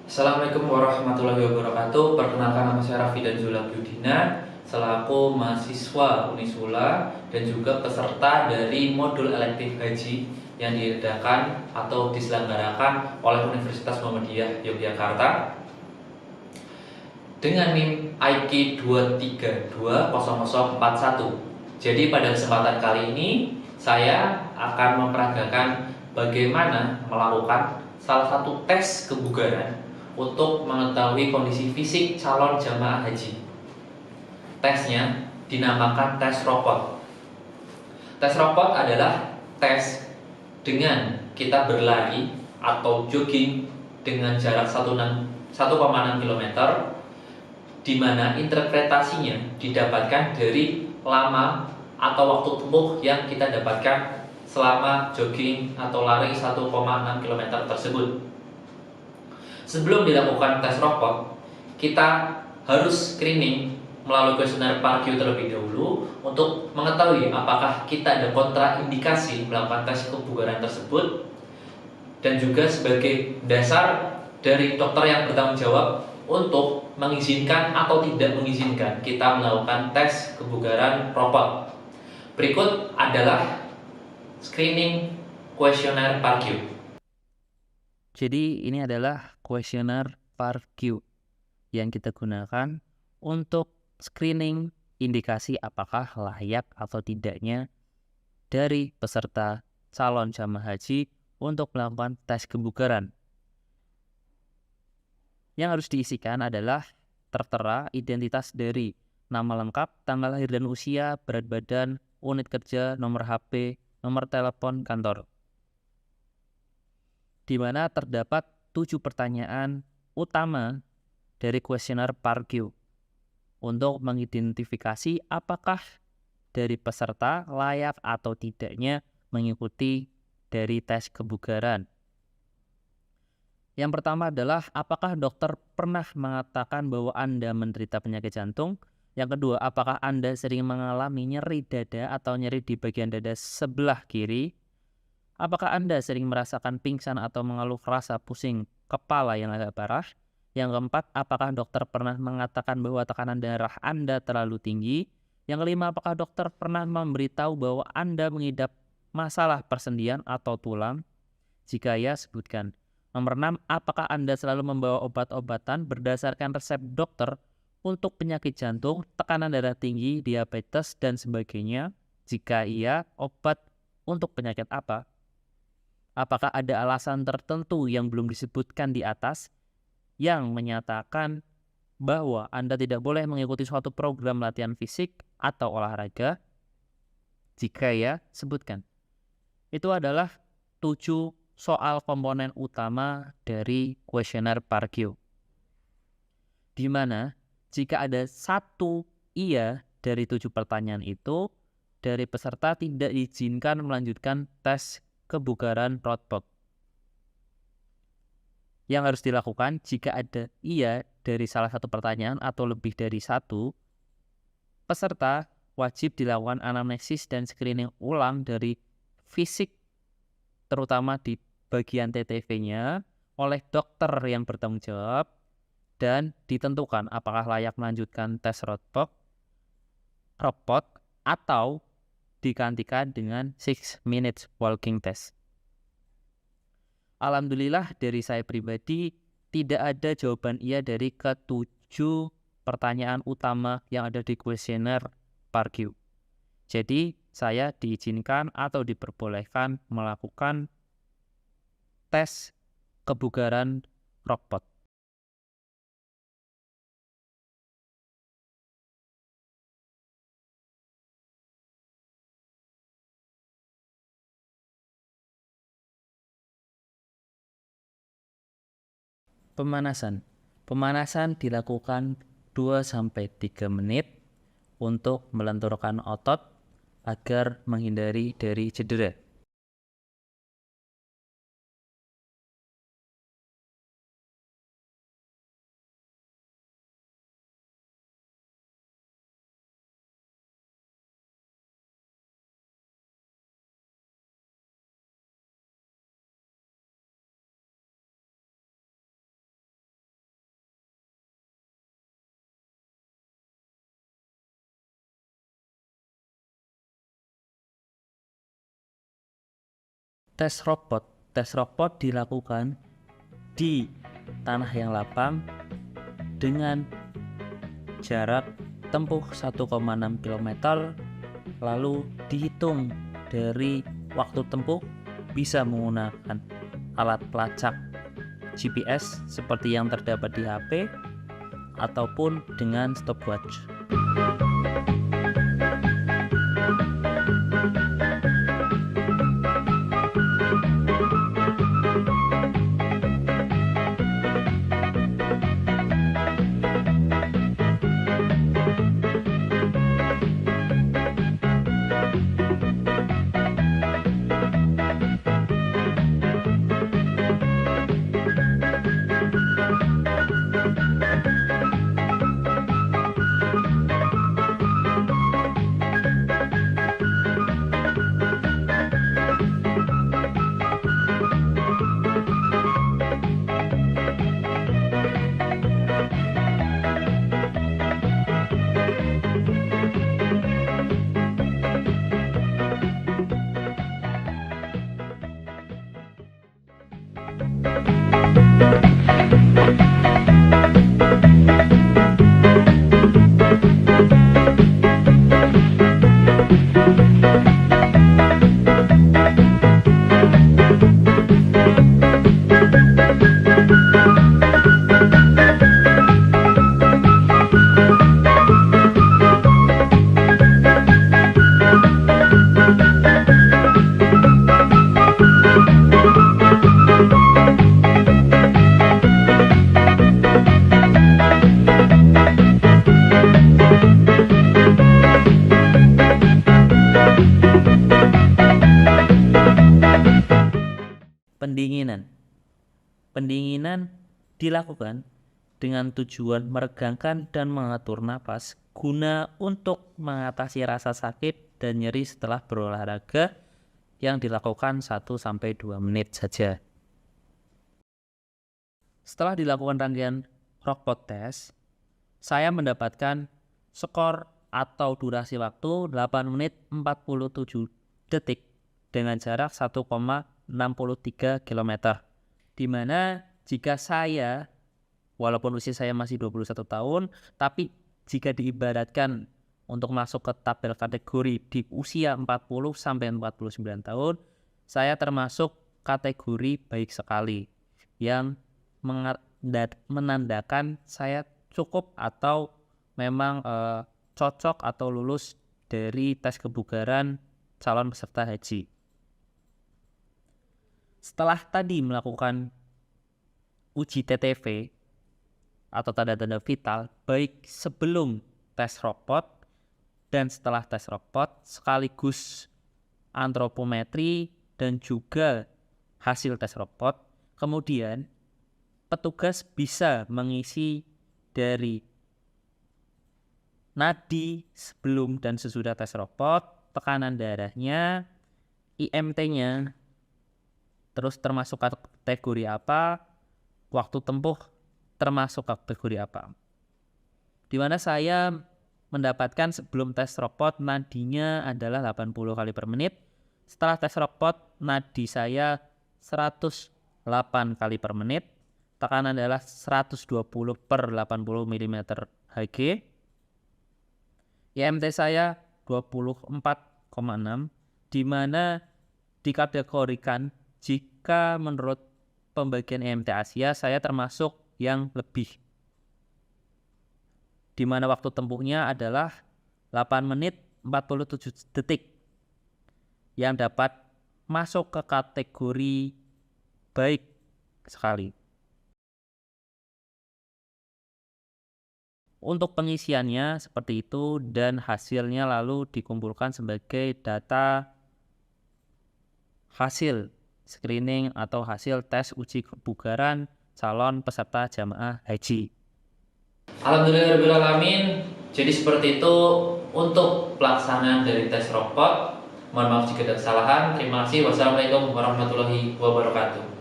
Assalamualaikum warahmatullahi wabarakatuh. Perkenalkan, nama saya Raffi dan Zula Budina selaku mahasiswa Unisula dan juga peserta dari modul elektif haji yang diadakan atau diselenggarakan oleh Universitas Muhammadiyah Yogyakarta dengan NIM IQ 2320041. Jadi pada kesempatan kali ini saya akan memperagakan bagaimana melakukan salah satu tes kebugaran untuk mengetahui kondisi fisik calon jamaah haji. Tesnya dinamakan tes robot. Tes robot adalah tes dengan kita berlari atau jogging dengan jarak 1,6 km, di mana interpretasinya didapatkan dari lama atau waktu tempuh yang kita dapatkan selama jogging atau lari 1,6 km tersebut. Sebelum dilakukan tes robot, kita harus screening melalui kuesioner PARQ terlebih dahulu untuk mengetahui apakah kita ada kontraindikasi melakukan tes kebugaran tersebut, dan juga sebagai dasar dari dokter yang bertanggung jawab untuk mengizinkan atau tidak mengizinkan kita melakukan tes kebugaran robot. Berikut adalah screening kuesioner PARQ. Jadi ini adalah kuesioner PARQ yang kita gunakan untuk screening indikasi apakah layak atau tidaknya dari peserta calon jamaah haji untuk melakukan tes kebugaran. Yang harus diisikan adalah tertera identitas dari nama lengkap, tanggal lahir dan usia, berat badan, unit kerja, nomor HP, nomor telepon kantor, di mana terdapat 7 pertanyaan utama dari kuesioner PARQ untuk mengidentifikasi apakah dari peserta layak atau tidaknya mengikuti dari tes kebugaran. Yang pertama adalah apakah dokter pernah mengatakan bahwa Anda menderita penyakit jantung? Yang kedua, apakah Anda sering mengalami nyeri dada atau nyeri di bagian dada sebelah kiri? Apakah Anda sering merasakan pingsan atau mengeluh rasa pusing kepala yang agak parah? Yang keempat, apakah dokter pernah mengatakan bahwa tekanan darah Anda terlalu tinggi? Yang kelima, apakah dokter pernah memberitahu bahwa Anda mengidap masalah persendian atau tulang? Jika ya, sebutkan. Nomor 6, apakah Anda selalu membawa obat-obatan berdasarkan resep dokter untuk penyakit jantung, tekanan darah tinggi, diabetes, dan sebagainya? Jika iya, obat untuk penyakit apa? Apakah ada alasan tertentu yang belum disebutkan di atas yang menyatakan bahwa Anda tidak boleh mengikuti suatu program latihan fisik atau olahraga? Jika ya, sebutkan. Itu adalah 7 soal komponen utama dari kuesioner PARQ. Di mana jika ada satu iya dari 7 pertanyaan itu, dari peserta tidak diizinkan melanjutkan tes kebugaran robot. Yang harus dilakukan jika ada iya dari salah satu pertanyaan atau lebih dari satu, peserta wajib dilakukan anamnesis dan screening ulang dari fisik, terutama di bagian TTV-nya, oleh dokter yang bertanggung jawab, dan ditentukan apakah layak melanjutkan tes robot atau digantikan dengan 6 minutes walking test. Alhamdulillah dari saya pribadi tidak ada jawaban iya dari ketujuh pertanyaan utama yang ada di kuesioner PARQ. Jadi saya diizinkan atau diperbolehkan melakukan tes kebugaran robot. Pemanasan. Pemanasan dilakukan 2-3 menit untuk melenturkan otot agar menghindari dari cedera. tes robot. Tes robot dilakukan di tanah yang lapang dengan jarak tempuh 1,6 km, lalu dihitung dari waktu tempuh bisa menggunakan alat pelacak GPS seperti yang terdapat di HP ataupun dengan stopwatch. Pendinginan dilakukan dengan tujuan meregangkan dan mengatur napas guna untuk mengatasi rasa sakit dan nyeri setelah berolahraga yang dilakukan 1-2 menit saja. Setelah dilakukan rangkaian robot test, saya mendapatkan skor atau durasi waktu 8 menit 47 detik dengan jarak 1,63 km. Di mana jika saya, walaupun usia saya masih 21 tahun, tapi jika diibaratkan untuk masuk ke tabel kategori di usia 40-49 tahun, saya termasuk kategori baik sekali yang menandakan saya cukup atau memang cocok atau lulus dari tes kebugaran calon peserta haji. Setelah tadi melakukan uji TTV atau tanda-tanda vital baik sebelum tes robot dan setelah tes robot sekaligus antropometri dan juga hasil tes robot, kemudian petugas bisa mengisi dari nadi sebelum dan sesudah tes robot, tekanan darahnya, IMT-nya, terus termasuk kategori apa, waktu tempuh termasuk kategori apa. Di mana saya mendapatkan sebelum tes robot nadinya adalah 80 kali per menit. Setelah tes robot nadi saya 108 kali per menit. Tekanan adalah 120 per 80 mm Hg. IMT saya 24,6, di mana dikategorikan jika menurut pembagian IMT Asia saya termasuk yang lebih, di mana waktu tempuhnya adalah 8 menit 47 detik yang dapat masuk ke kategori baik sekali. Untuk pengisiannya seperti itu dan hasilnya lalu dikumpulkan sebagai data hasil screening atau hasil tes uji kebugaran calon peserta jamaah haji. Alhamdulillahirrahmanirrahim. Jadi seperti itu untuk pelaksanaan dari tes robot. Mohon maaf jika ada kesalahan. Terima kasih. Wassalamualaikum warahmatullahi wabarakatuh.